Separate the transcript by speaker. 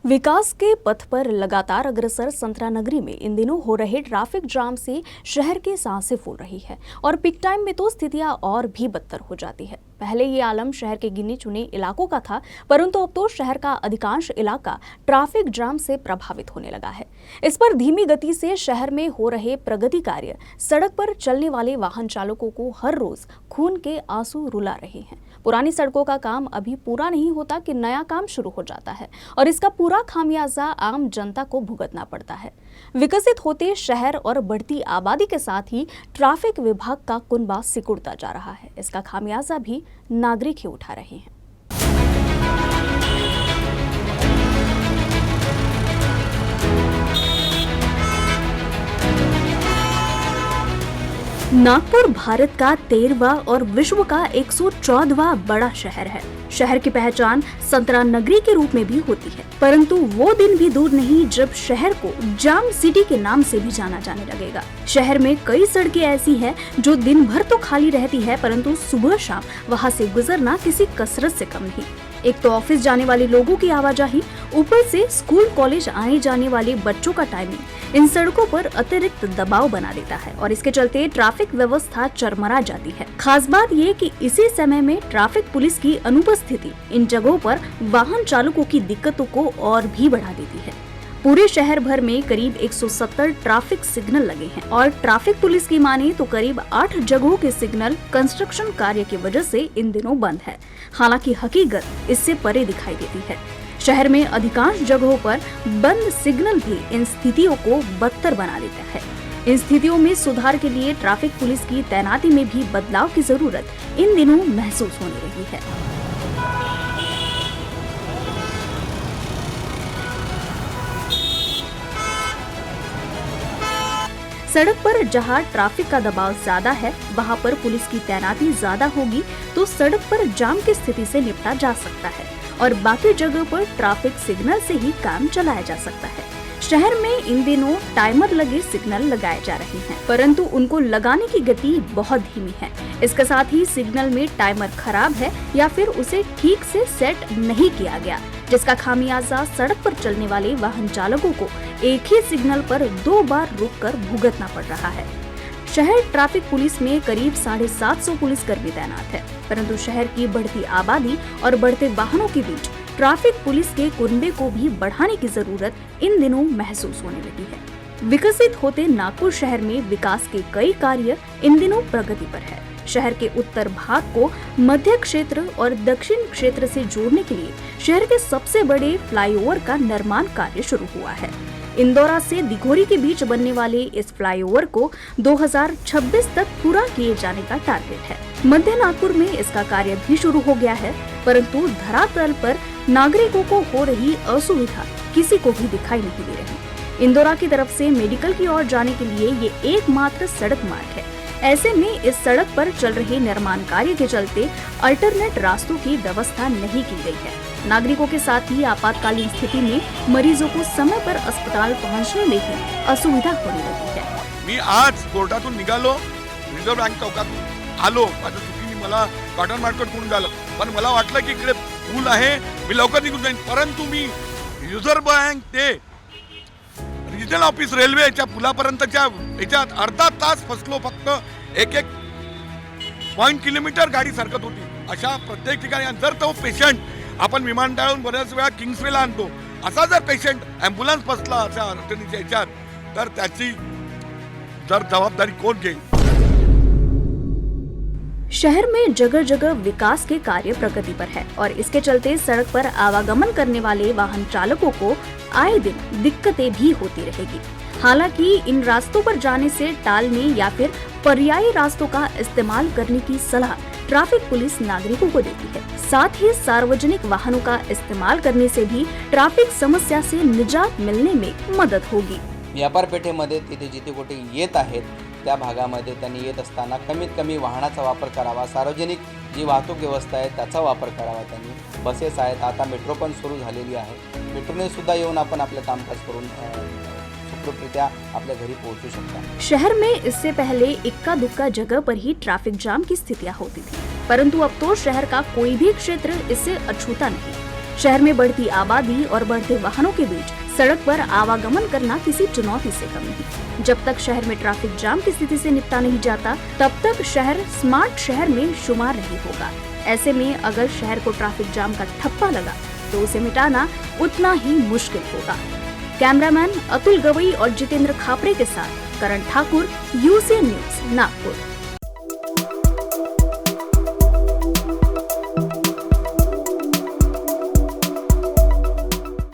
Speaker 1: विकास के पथ पर लगातार अग्रसर संतरा नगरी में इन दिनों हो रहे ट्रैफिक जाम से शहर की सांसें फूल रही है और पीक टाइम में तो स्थितियां और भी बदतर हो जाती है। पहले ये आलम शहर के गिने चुने इलाकों का था, परंतु अब तो शहर का अधिकांश इलाका ट्रैफिक जाम से प्रभावित होने लगा है। इस पर धीमी गति से शहर में हो रहे प्रगति कार्य सड़क पर चलने वाले वाहन चालकों को हर रोज खून के आंसू रुला रहे हैं। पुरानी सड़कों का काम अभी पूरा नहीं होता कि नया काम शुरू हो जाता है और इसका पूरा खामियाजा आम जनता को भुगतना पड़ता है। विकसित होते शहर और बढ़ती आबादी के साथ ही ट्रैफिक विभाग का कुनबा सिकुड़ता जा रहा है। इसका खामियाजा भी नागरिक ही उठा रहे हैं। नागपुर भारत का 13वां और विश्व का 114वां बड़ा शहर है। शहर की पहचान संतरा नगरी के रूप में भी होती है, परंतु वो दिन भी दूर नहीं जब शहर को जाम सिटी के नाम से भी जाना जाने लगेगा। शहर में कई सड़कें ऐसी हैं जो दिन भर तो खाली रहती है, परंतु सुबह शाम वहां से गुजरना किसी कसरत से कम नहीं। एक तो ऑफिस जाने वाले लोगों की आवाजाही, ऊपर से स्कूल कॉलेज आने जाने वाले बच्चों का टाइमिंग इन सड़कों पर अतिरिक्त दबाव बना देता है और इसके चलते ट्रैफिक व्यवस्था चरमरा जाती है। खास बात ये कि इसी समय में ट्रैफिक पुलिस की अनुपस्थिति इन जगहों पर वाहन चालकों की दिक्कतों को और भी बढ़ा देती है। पूरे शहर भर में करीब 170 ट्रैफिक सिग्नल लगे हैं और ट्रैफिक पुलिस की माने तो करीब 8 जगहों के सिग्नल कंस्ट्रक्शन कार्य की वजह से इन दिनों बंद है। हालांकि हकीकत इससे परे दिखाई देती है। शहर में अधिकांश जगहों पर बंद सिग्नल भी इन स्थितियों को बदतर बना देता है। इन स्थितियों में सुधार के लिए ट्रैफिक पुलिस की तैनाती में भी बदलाव की जरूरत इन दिनों महसूस होने लगी है। सड़क पर जहां ट्रैफिक का दबाव ज्यादा है, वहां पर पुलिस की तैनाती ज्यादा होगी तो सड़क पर जाम की स्थिति से निपटा जा सकता है और बाकी जगह पर ट्रैफिक सिग्नल से ही काम चलाया जा सकता है। शहर में इन दिनों टाइमर लगे सिग्नल लगाए जा रहे हैं, परंतु उनको लगाने की गति बहुत धीमी है। इसके साथ ही सिग्नल में टाइमर खराब है या फिर उसे ठीक से सेट नहीं किया गया, जिसका खामियाजा सड़क पर चलने वाले वाहन चालकों को एक ही सिग्नल पर 2 बार रुककर भुगतना पड़ रहा है। शहर ट्रैफिक पुलिस में करीब 750 पुलिसकर्मी तैनात है, परंतु शहर की बढ़ती आबादी और बढ़ते वाहनों के बीच ट्रैफिक पुलिस के कुनबे को भी बढ़ाने की जरूरत इन दिनों महसूस होने लगी है। विकसित होते नागपुर शहर में विकास के कई कार्य इन दिनों प्रगति पर है। शहर के उत्तर भाग को मध्य क्षेत्र और दक्षिण क्षेत्र से जोड़ने के लिए शहर के सबसे बड़े फ्लाईओवर का निर्माण कार्य शुरू हुआ है। इंदौरा से दिघोरी के बीच बनने वाले इस फ्लाईओवर को 2026 तक पूरा किए जाने का टारगेट है। मध्य नागपुर में इसका कार्य भी शुरू हो गया है, परंतु धरातल पर नागरिकों को हो रही असुविधा किसी को भी दिखाई नहीं दे रही। इंदौरा की तरफ से मेडिकल की ओर जाने के लिए ये एकमात्र सड़क मार्ग है। ऐसे में इस सड़क पर चल रहे निर्माण कार्य के चलते अल्टरनेट रास्तों की व्यवस्था नहीं की गई है। नागरिकों के साथ ही आपातकालीन स्थिति में मरीजों को समय पर अस्पताल पहुंचने में ही असुविधा होने लगी है।
Speaker 2: मी आज कोर्टातून निघालो, रिझर्व्ह बँक चौकातून आलो, माझ्या चुकीने मला कॉटन मार्केट करून झालं, पण मला वाटलं की इकडे पूल आहे, मी लवकर निघून जाईन, परंतु मी रिझर्व्ह बँक ते रिजनल ऑफिस रेल्वेच्या पुलापर्यंतच्या याच्यात अर्धा तास फसलो। फक्त एक किलोमीटर गाडी सरकत होती। अशा प्रत्येक ठिकाणी जर तो पेशंट आपण विमानतळावरून बऱ्याच वेळा किंग्सवेला आणतो, असा जर पेशंट ॲम्ब्युलन्स फसला अशा अडचणीच्या याच्यात, तर त्याची जर जबाबदारी कोण घेईल?
Speaker 1: शहर में जगह जगह विकास के कार्य प्रगति पर है और इसके चलते सड़क पर आवागमन करने वाले वाहन चालकों को आए दिन दिक्कतें भी होती रहेगी। हालांकि इन रास्तों पर जाने से टालने या फिर पर्यायी रास्तों का इस्तेमाल करने की सलाह ट्रैफिक पुलिस नागरिकों को देती है। साथ ही सार्वजनिक वाहनों का इस्तेमाल करने से भी ट्रैफिक समस्या से निजात मिलने में मदद होगी।
Speaker 3: व्यापार पेठेमध्ये तिथे जिथे कुठे येत आहेत त्या भागामध्ये त्यांनी येत असताना कमीत कमी वाहनाचा वापर करावा, सार्वजनिक जी वाहतूक व्यवस्था आहे त्याचा वापर करावा त्यांनी। बसेस आहेत, आता मेट्रो पण सुरू झालेली आहे, मेट्रोने सुद्धा येऊन आपण आपले कामकाज करून सुखरूपरित्या अपने घरी पहुंचू सकता।
Speaker 1: शहर में इससे पहले इक्का दुक्का जगह पर ही ट्रैफिक जाम की स्थितियां होती थी, परंतु अब तो शहर का कोई भी क्षेत्र इससे अछूता नहीं। शहर में बढ़ती आबादी और बढ़ते वाहनों के बीच सड़क पर आवागमन करना किसी चुनौती से कम नहीं। जब तक शहर में ट्रैफिक जाम की स्थिति से निपटा नहीं जाता, तब तक शहर स्मार्ट शहर में शुमार नहीं होगा। ऐसे में अगर शहर को ट्रैफिक जाम का ठप्पा लगा तो उसे मिटाना उतना ही मुश्किल होगा। कैमरामैन अतुल गवई और जितेंद्र खापरे के साथ करण ठाकुर, UCN न्यूज, नागपुर।